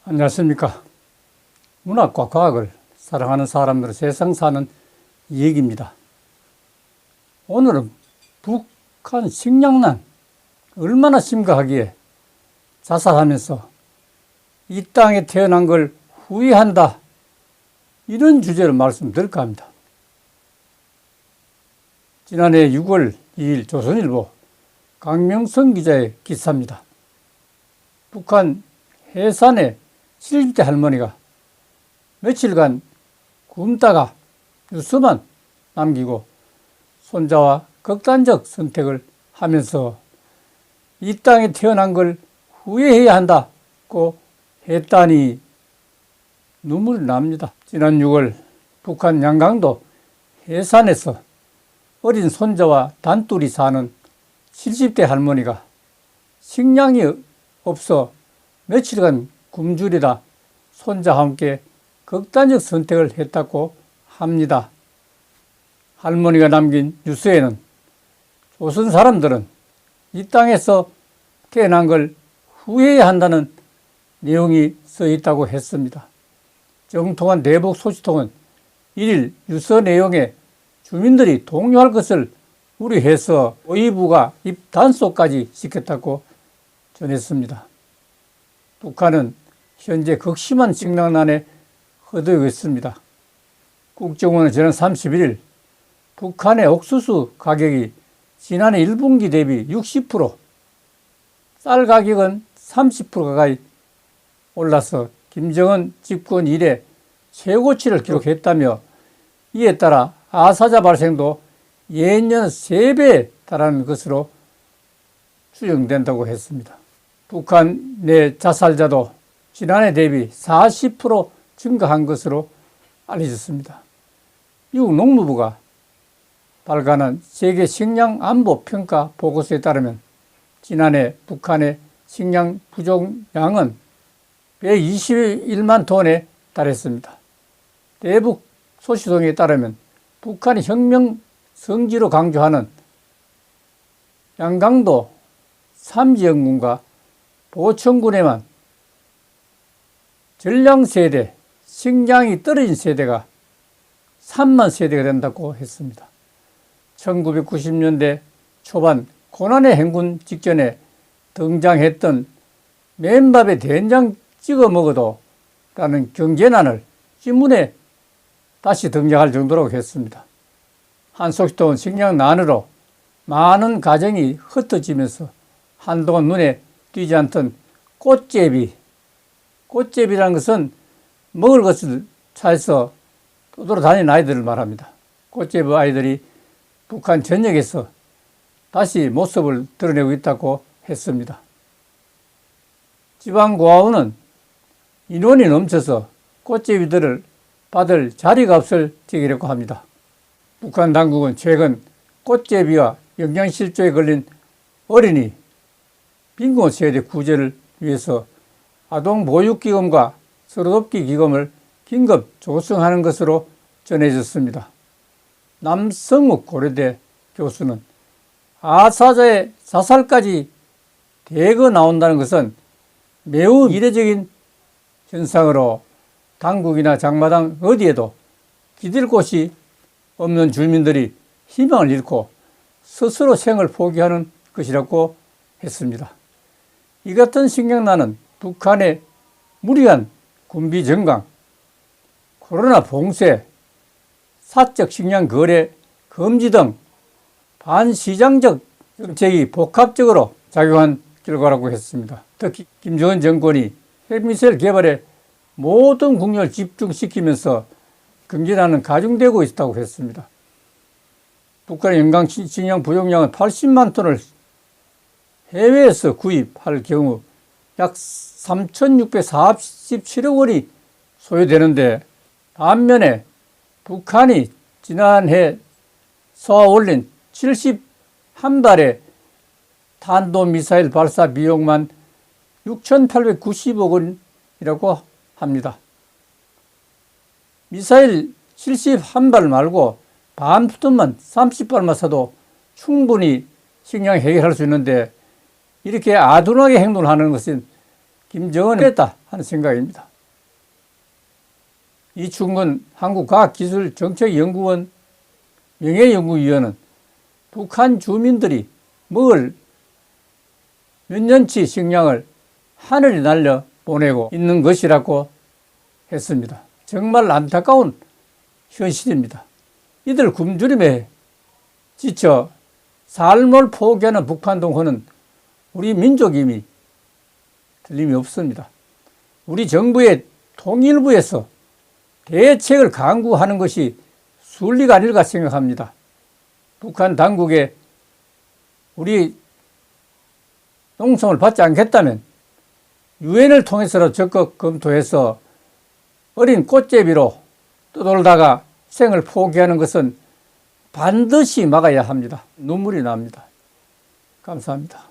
안녕하십니까. 문학과 과학을 사랑하는 사람들의 세상 사는 이야기입니다. 오늘은 북한 식량난 얼마나 심각하기에 자살하면서 이 땅에 태어난 걸 후회한다, 이런 주제로 말씀드릴까 합니다. 지난해 6월 2일 조선일보 강명선 기자의 기사입니다. 북한 해산의 70대 할머니가 며칠간 굶다가 뉴스만 남기고 손자와 극단적 선택을 하면서 이 땅에 태어난 걸 후회해야 한다고 했다니 눈물이 납니다. 지난 6월 북한 양강도 해산에서 어린 손자와 단둘이 사는 70대 할머니가 식량이 없어 며칠간 굶주리다 손자와 함께 극단적 선택을 했다고 합니다. 할머니가 남긴 뉴스에는 조선 사람들은 이 땅에서 태어난 걸 후회해야 한다는 내용이 써 있다고 했습니다. 정통한 대북 소식통은 1일 뉴스 내용에 주민들이 동요할 것을 우려해서 의부가 입 단속까지 시켰다고 전했습니다. 북한은 현재 극심한 식량난에 허덕이고 있습니다. 국정원은 지난 31일 북한의 옥수수 가격이 지난해 1분기 대비 60%, 쌀 가격은 30% 가까이 올라서 김정은 집권 이래 최고치를 기록했다며, 이에 따라 아사자 발생도 예년 3배에 달하는 것으로 추정된다고 했습니다. 북한 내 자살자도 지난해 대비 40% 증가한 것으로 알려졌습니다. 미국 농무부가 발간한 세계 식량 안보 평가 보고서에 따르면 지난해 북한의 식량 부족량은 121만 톤에 달했습니다. 대북 소식통에 따르면 북한이 혁명 성지로 강조하는 양강도 삼지연군과 보천군에만 전량세대, 식량이 떨어진 세대가 3만 세대가 된다고 했습니다. 1990년대 초반 고난의 행군 직전에 등장했던 맨밥에 된장 찍어 먹어도 라는 경제난을 신문에 다시 등장할 정도라고 했습니다. 한 소식통은 식량난으로 많은 가정이 흩어지면서 한동안 눈에 띄지 않던 꽃제비라는 것은 먹을 것을 찾아서 떠돌아다니는 아이들을 말합니다. 꽃제비 아이들이 북한 전역에서 다시 모습을 드러내고 있다고 했습니다. 지방고아원은 인원이 넘쳐서 꽃제비들을 받을 자리가 없을 지경이라고 합니다. 북한 당국은 최근 꽃제비와 영양실조에 걸린 어린이 빈곤 세대 구제를 위해서 아동보육기금과 서로돕기 기금을 긴급 조성하는 것으로 전해졌습니다. 남성욱 고려대 교수는 아사자의 자살까지 대거 나온다는 것은 매우 이례적인 현상으로 당국이나 장마당 어디에도 기댈 곳이 없는 주민들이 희망을 잃고 스스로 생을 포기하는 것이라고 했습니다. 이 같은 식량난은 북한의 무리한 군비 정강, 코로나 봉쇄, 사적 식량 거래 금지 등 반시장적 정책이 복합적으로 작용한 결과라고 했습니다. 특히 김정은 정권이 핵미사일 개발에 모든 국력을 집중시키면서 경제난은 가중되고 있다고 했습니다. 북한의 연간 식량 부족량은 80만 톤을 해외에서 구입할 경우 약 3,647억 원이 소요되는데, 반면에 북한이 지난해 쏘아 올린 71발의 탄도미사일 발사 비용만 6,890억 원이라고 합니다. 미사일 71발 말고 반푸톤만 30발만 쏴도 충분히 식량 해결할 수 있는데, 이렇게 아둔하게 행동을 하는 것은 김정은을 했다 하는 생각입니다. 이충근 한국과학기술정책연구원 명예연구위원은 북한 주민들이 먹을 몇 년치 식량을 하늘에 날려 보내고 있는 것이라고 했습니다. 정말 안타까운 현실입니다. 이들 굶주림에 지쳐 삶을 포기하는 북한 동포는 우리 민족임이 틀림이 없습니다. 우리 정부의 통일부에서 대책을 강구하는 것이 순리가 아닐까 생각합니다. 북한 당국에 우리 농성을 받지 않겠다면 유엔을 통해서라도 적극 검토해서 어린 꽃제비로 떠돌다가 생을 포기하는 것은 반드시 막아야 합니다. 눈물이 납니다. 감사합니다.